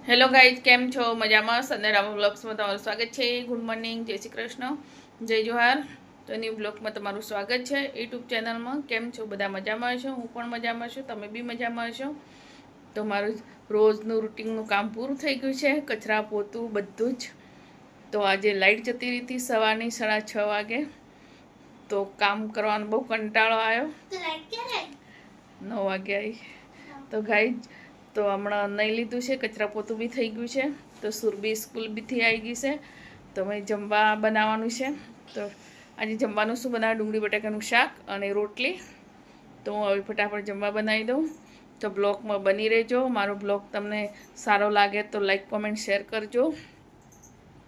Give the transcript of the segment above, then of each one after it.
Hello guys, કેમ છો? મજામાં? સંદેરામ બ્લોગ્સમાં તમારું સ્વાગત છે. ગુડ મોર્નિંગ, જય શ્રી કૃષ્ણ, જય જોહાર. તો ન્યૂ બ્લોગમાં તમારું સ્વાગત છે યુટ્યુબ ચેનલમાં. કેમ છો? બધા મજામાં હશો? હું પણ મજામાં છું, તમે બી મજામાં હશો. તો મારું રોજનું રૂટિનનું કામ પૂરું થઈ ગયું છે, કચરા પોતું બધું જ. તો આજે લાઇટ જતી રહી હતી સવારની 6:30 વાગે, તો કામ કરવાનો બહુ કંટાળો આવ્યો. 9 વાગે આવી. તો ગાઈઝ, તો હમણાં નહીં લીધું છે, કચરા પોતું બી થઈ ગયું છે. તો સુરભી સ્કૂલ બીથી આવી ગઈ છે, તો મેં જમવા બનાવવાનું છે. તો આજે જમવાનું શું બનાવે? ડુંગળી બટાકાનું શાક અને રોટલી. તો હું હવે ફટાફટ જમવા બનાવી દઉં. તો બ્લોગમાં બની રહેજો. મારો બ્લોગ તમને સારો લાગે તો લાઈક કોમેન્ટ શેર કરજો.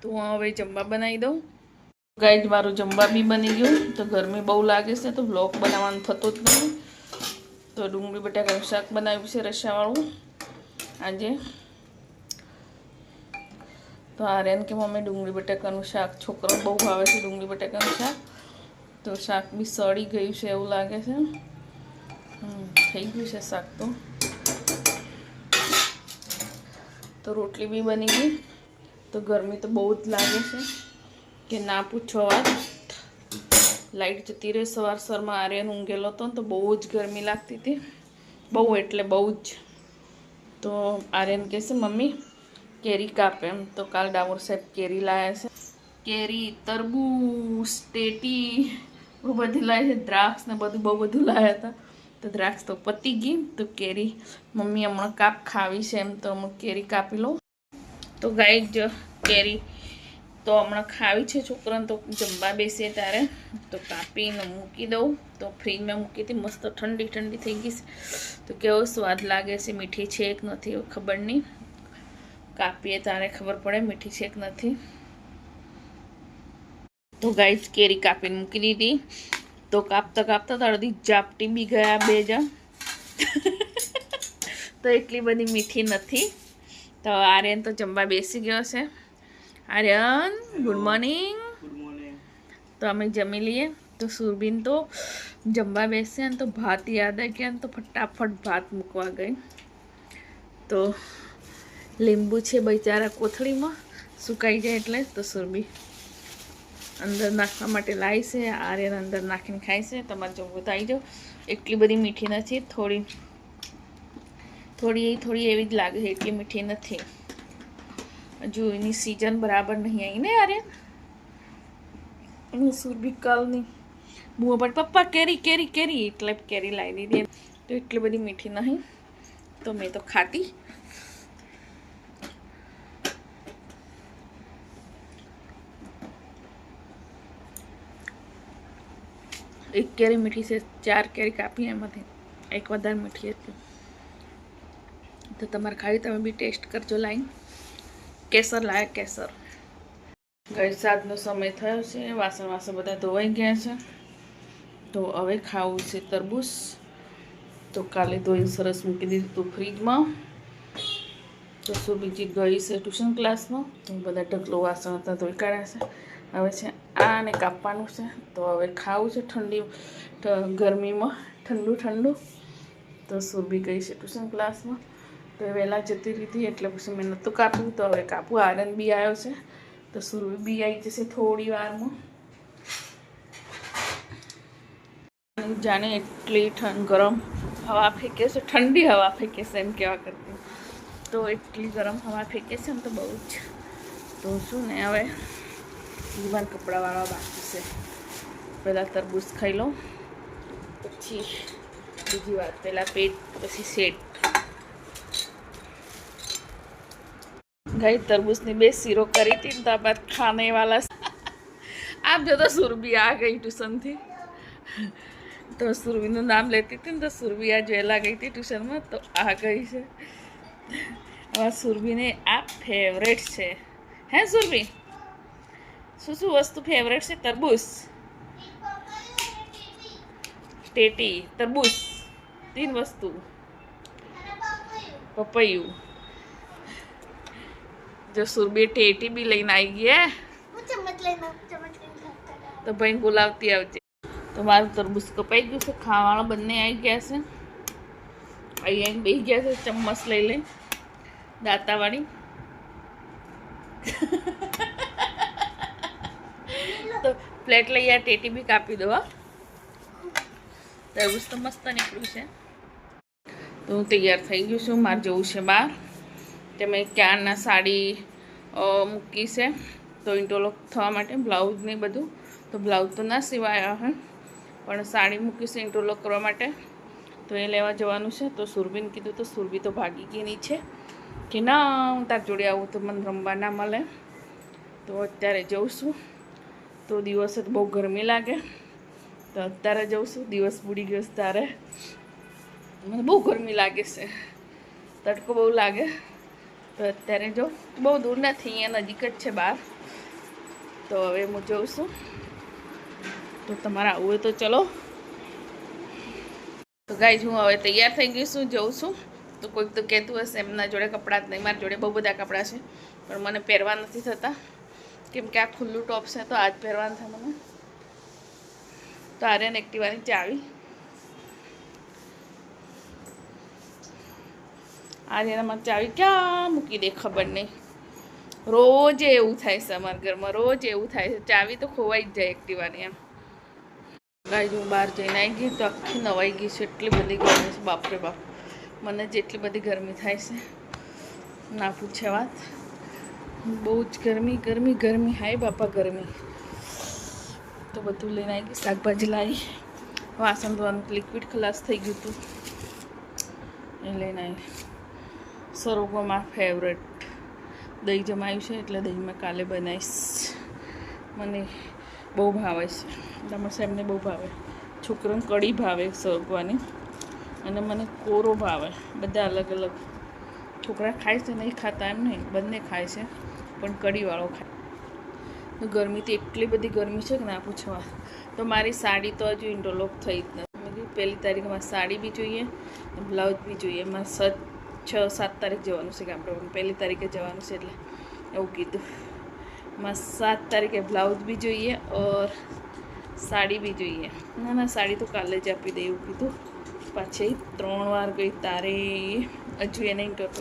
તો હું હવે જમવા બનાવી દઉં. ગાઈઝ, મારું જમવા બી બની ગયું. તો ગરમી બહુ લાગે છે, તો બ્લોગ બનાવવાનું થતું જ નહીં. તો ડુંગળી બટાકાનું શાક બનાવ્યું છે રસાવાળું આજે. તો આર્યન કે મમ્મી ડુંગળી બટાકાનું શાક, છોકરો બહુ ભાવે છે ડુંગળી બટાકાનું શાક. તો શાક બી સડી ગયું છે એવું લાગે છે. થઈ ગયું છે શાક. તો રોટલી બી બની ગઈ. તો ગરમી તો બહુ જ લાગે છે કે ના પૂછો વાત. લાઇટ જતી રહે સવારમાં. આર્યન ઊંઘેલો હતો ને, તો બહુ જ ગરમી લાગતી હતી, બહુ એટલે બહુ જ. તો આર્યન કહે છે મમ્મી કેરી કાપે એમ. તો કાલ ડામોર સાહેબ કેરી લાવ્યા છે. કેરી, તરબૂચ, ટેટી બહુ બધી લાવી છે. દ્રાક્ષ ને બધું બહુ બધું લાવ્યા હતા. તો દ્રાક્ષ તો પતી ગઈ. તો કેરી મમ્મી હમણાં કાપ ખાવી છે એમ, તો હમણાં કેરી કાપી લઉં. તો ગાઈઝ, કેરી તો હમણાં ખાવી છે છોકરાને. તો જમવા બેસીએ ત્યારે તો કાપીને મૂકી દઉં. તો ફ્રીજમાં મૂકી હતી, મસ્ત ઠંડી ઠંડી થઈ ગઈ છે. તો કેવો સ્વાદ લાગે છે, મીઠી છે કે નથી ખબર નહીં. કાપીએ ત્યારે ખબર પડે મીઠી છે કે નથી. તો ગાઈઝ, કેરી કાપીને મૂકી દીધી. તો કાપતા કાપતા તો અડધી ઝાપટી બી ગયા બે જણ. તો એટલી બધી મીઠી નથી. તો આર્યન તો જમવા બેસી ગયો છે. Aryan, good morning. તો અમે જમી લઈએ. તો સુરબીન તો જમવા બેસે ને, તો ભાત યાદ આવી ગયા ને, તો ફટાફટ ભાત મૂકવા ગઈ. તો લીંબુ છે બિચારા કોથળીમાં, સુકાઈ જાય એટલે. તો સુરબી અંદર નાખવા માટે લાવી છે. આર્યન અંદર નાખીને ખાય છે. તમારે જમવું તો આવી જાઓ. એટલી બધી મીઠી નથી, થોડી એવી જ લાગે છે, એટલી મીઠી નથી. હજુ એની સિઝન બરાબર નહીં આવી ને આર્યન. સુરભી કાલની બુआ પર પપ્પા કેરી કેરી કેરી, એટલે કેરી લાવી દીધી. તો એટલી બધી મીઠી નહીં, તો મેં તો ખાતી. એક કેરી મીઠી છે, 4 કેરી કાપી એમાંથી એક વધારે મીઠી હતી. તો તમારે ખાવી, તમે બી ટેસ્ટ કરજો. લાઈન કેસર લાયા, કેસર. ગઈ 7નો સમય થયો છે. વાસણ બધા ધોવાઈ ગયા છે. તો હવે ખાવું છે તરબૂચ. તો કાલે ધોઈને સરસ મૂકી દીધું હતું ફ્રીજમાં. તો શું બીજી ગઈ છે ટ્યુશન ક્લાસમાં. તો બધા ઢગલો વાસણ હતા, ધોઈ કાઢ્યા છે. હવે છે આને કાપવાનું છે. તો હવે ખાવું છે ગરમીમાં ઠંડુ. તો સુરભી ગઈ છે ટ્યુશન ક્લાસમાં. તો વહેલા જતી રહી એટલે પછી મેં નહોતું કાપ્યું. તો હવે કાપવું. આનંદ બી આવ્યો છે. તો સુરભી બી આવી જશે થોડી વારમાં. જાણે એટલી ગરમ હવા ફેંકે છે, ઠંડી હવા ફેંકે છે એમ કહેવા કરતી. તો એટલી ગરમ હવા ફેંકે છે ને, તો બહુ જ. તો શું ને, હવે જીવન કપડાવાળા બાકી છે. પહેલાં તરબૂચ ખાઈ લઉં, પછી બીજી વાત. પહેલાં પેટ, પછી સેટ. ગઈ તરબૂચની 2 શીરો કરી હતી ને, તો બાદ ખાને વાલા આપ જો. તો સુરભી આ ગઈ ટ્યુશનથી. તો સુરભીનું નામ લેતી હતી ને, તો સુરભી આજ વહેલા ગઈ હતી ટ્યુશનમાં. તો આ ગઈ છે. હવે સુરભીને આ ફેવરેટ છે. હે સુરભી, શું વસ્તુ ફેવરેટ છે? તરબૂચ, ટેટી, તરબૂચ, 3 વસ્તુ. પપૈયું. જો સુરભી ટેટી બી લઈને આવી ગઈ. તો ભાઈ બોલાવતી આવજે. તો મારું તરબૂચ કપાઈ ગયું છે. ખાવાવાળા બંને આવી ગયા છે. અહીંયા બેસી ગયા છે ચમ્મચ લઈ લઈને, દાંતાવાળી. તો પ્લેટ લઈ આ ટેટી બી કાપી દો. તરબૂચ તો મસ્ત નીકળ્યું છે. તો હું તૈયાર થઈ ગયું છું. મારે જવું છે બહાર. તે મેં ક્યારના સાડી મૂકી છે તો ઇન્ટરલોક થવા માટે બ્લાઉઝ ને બધું. તો બ્લાઉઝ તો ના સિવાયા હે, પણ સાડી મૂકી છે ઇન્ટરલોક કરવા માટે. તો એ લેવા જવાનું છે. તો સુરભીને કીધું, તો સુરભી તો ભાગી ગઈ નીચે કે ના હું તાર જોડે આવું તો મને રમવા ના મળે. તો અત્યારે જઉં છું. તો દિવસે તો બહુ ગરમી લાગે, તો અત્યારે જઉં છું. દિવસ બુડી ગયો ત્યારે મને બહુ ગરમી લાગે છે, તડકો બહુ લાગે. તો અત્યારે જો બહુ દૂર નથી, અહીંયા નજીક જ છે બહાર. તો હવે હું જઉં છું. તો તમારે આવવું હોય તો ચલો. તો ગાઈઝ હું હવે તૈયાર થઈ ગઈ છું, જઉં છું. તો કોઈક તો કહેતું હશે એમના જોડે કપડાં જ નહીં. મારી જોડે બહુ બધા કપડાં છે, પણ મને પહેરવા નથી થતા, કેમ કે આ ખુલ્લું ટોપ છે તો આજ પહેરવાનું થાય મને. તો આર્યન એક્ટિવાની ચાવી, આર્યનામાં ચાવી ક્યાં મૂકી દે ખબર નહીં. રોજ એવું થાય છે અમારા ઘરમાં, રોજ એવું થાય છે. ચાવી તો ખોવાઈ જ જાય એક્ટિવાની એમ. ગાઈઝ હું બહાર જઈને આવી ગઈ તો આખી નવાઈ ગઈ છે. એટલી બધી ગરમી છે, બાપરે બાપ. મને જેટલી બધી ગરમી થાય છે ના પૂછે વાત. બહુ જ ગરમી ગરમી ગરમી, હાય બાપા ગરમી. તો બધું લઈને આવી ગઈ. શાકભાજી લાવી, વાસણ ધોવાનું લિક્વિડ ખલાસ થઈ ગયું હતું એ લઈને આવી. સરગવામાં ફેવરેટ દહીં જમાયું છે, એટલે દહીંમાં કાલે બનાવીશ. મને બહુ ભાવે છે, તમારા સાહેબને બહુ ભાવે. છોકરાને કઢી ભાવે સરગવાની, અને મને કોરો ભાવે. બધા અલગ અલગ. છોકરા ખાય છે, નહીં ખાતા એમ નહીં, બંને ખાય છે, પણ કઢીવાળો ખાય. ગરમી તો એટલી બધી ગરમી છે કે ના પૂછવા. તો મારી સાડી તો હજુ ઇન્ટરલોક થઈ જ નથી. મેં કીધું 1 તારીખમાં સાડી બી જોઈએ, બ્લાઉઝ બી જોઈએ. એમાં 6-7 તારીખ જવાનું છે કે આપણે 1 તારીખે જવાનું છે, એટલે એવું કીધું. એમાં 7 તારીખે બ્લાઉઝ બી જોઈએ ઓર સાડી બી જોઈએ. ના ના, સાડી તો કાલે જ આપી દે એવું કીધું. પાછી 3 વાર ગઈ તારે હજુ એને ઇન્ટરલોક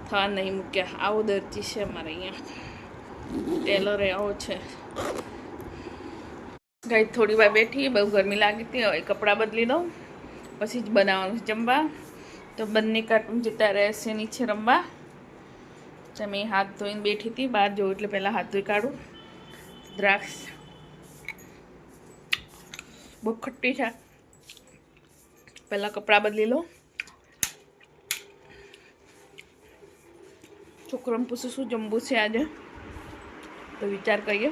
થવા નહીં મૂક્યા. આવો દરજી છે અમારે અહીંયા, ટેલર આવો છે. ગાઈ થોડી વાર બેઠી, બહુ ગરમી લાગી હતી. હવે કપડાં બદલી દઉં, પછી જ બનાવવાનું છે જમવા. તો બંને કાર્ટૂન જતા રહેશે નીચે રમવા. તમે હાથ ધોઈને બેઠી હતી, બહાર જવું એટલે પહેલાં હાથ ધોઈ કાઢું. દ્રાક્ષ બહુ ખટ્ટી છે. પહેલાં કપડાં બદલી લો. છોકરાને પૂછું શું જમવું છે આજે, તો વિચાર કરીએ.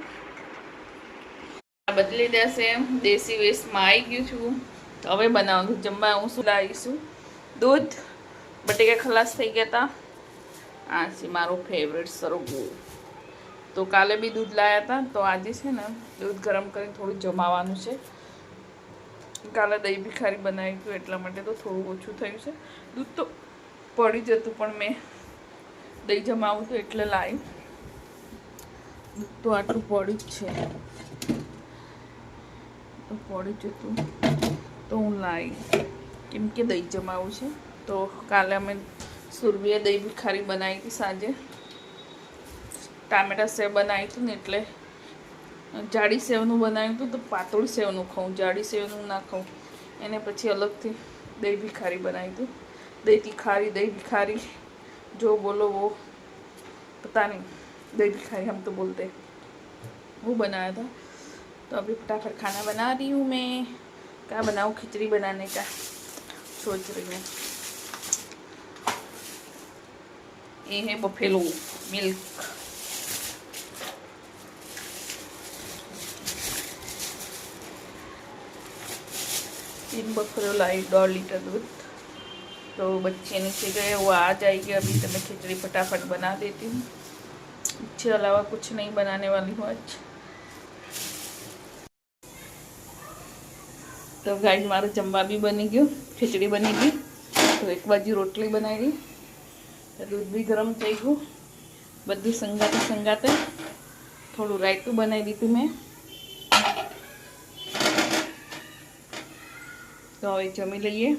બદલી દેશે. દેશી વેસ્ટમાં આવી ગયું છું. તો હવે બનાવવાનું જમવા. હું શું લાવીશું? દૂધ, બટેકા ખલાસ થઈ ગયા હતા. આ છે મારું ફેવરેટ સરગવો. તો કાલે બી દૂધ લાવ્યા હતા, તો આજે છે ને દૂધ ગરમ કરીને થોડું જમાવાનું છે. કાલે દહીં ભિખારી બનાવી હતું, એટલા માટે તો થોડું ઓછું થયું છે. દૂધ તો પડી જતું, પણ મેં દહીં જમાવું હતું એટલે લાવી. દૂધ તો આટલું પડી જ છે, તો પડી જતું તો હું લાવી, કેમ કે દહીં જમાવું છે. તો કાલે અમે સુરભીએ દહીં ભિખારી બનાવી હતી સાંજે. ટામેટા સેવ બનાવી હતું ને, એટલે જાડી સેવનું બનાવ્યું હતું. તો પાતળી સેવનું ખાઉં, જાડી સેવનું ના ખાઉં. એને પછી અલગથી દહીં ભિખારી બનાવી હતું. દહીં તિખારી, દહીં ભિખારી, જો બોલો વો पता नहीं, दही भिखारी हम तो बोलते हैं, वो बनाया था. तो अभी फटाफट खाना बना रही हूँ मैं. क्या बनाऊँ? खिचड़ी बनाने का सोच रही हूँ. ये है बफेलो मिल्क. तीन बफेलो लाई 1.5 लीटर दूध. तो बच्चे नीचे गए, वो आ जाएगी अभी. तो मैं खिचड़ी फटाफट बना देती हूँ. इसके अलावा कुछ नहीं बनाने वाली हूँ आज. तो गाइस मारो जमवा भी बनी गयो, खिचड़ी बनी गई. तो एक बाजू रोटली बनाई, दूध भी गरम थई गયું. બધું સંગાતે સંગાતે થોડું રાયતું બનાવી દીધું મેં. તો હવે જમી લઈએ.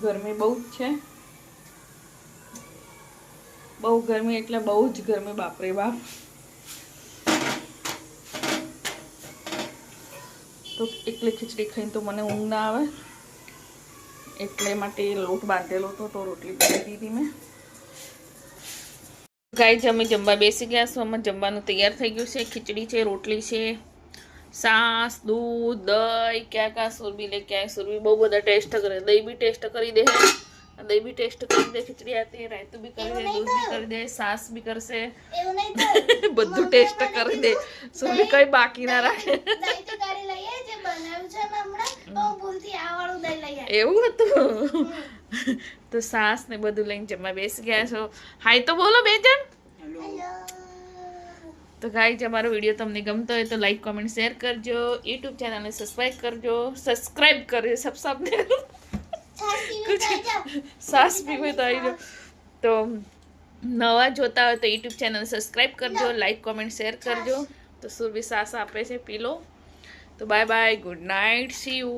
ગરમી બહુ જ છે, બહુ ગરમી એટલે બહુ જ ગરમી, બાપરે બાપ. તો એકલી ખીચડી ખાઈને તો મને ઊંઘ ના આવે, એટલે માટે લોટ બાંધેલો હતો તો રોટલી બનાવી દીધી મેં. ગાઈસ અમે જમવા બેસી ગયા છો. અમે જમવાનું તૈયાર થઈ ગયું છે. ખીચડી છે, રોટલી છે, છાશ, દૂધ, દહીં, ક્યાં સુરબી લે, ક્યાંય સુરબી બહુ બધા ટેસ્ટ કરે. દહીં બી ટેસ્ટ કરી દે, દહીં બી ટેસ્ટ કરી દે, ખીચડી આતી રાયતું બી કરી દે, દૂધ બી કરી દે, છાશ બી કરશે, બધું ટેસ્ટ કરી દે. સુરબી કઈ બાકી ના રાખે. એવું હતું તો છાશ ને બધું લઈને જમવા બેસી ગયા છો. હાય તો બોલો બે જણ. તો ગાઈઝ અમારો વિડીયો તમને ગમતો હોય તો લાઈક કોમેન્ટ શેર કરજો. યુટ્યુબ ચેનલને સબસ્ક્રાઈબ કરજો. સબસ્ક્રાઈબ કરજો. સબસ્ક્રાઈબ સાસ પીવે તો આવી જાઓ. તો નવા જોતા હોય તો યુટ્યુબ ચેનલ સબસ્ક્રાઈબ કરજો, લાઈક કોમેન્ટ શેર કરજો. તો સુરભી સાસ આપે છે, પી લો. તો bye bye, good night, C you.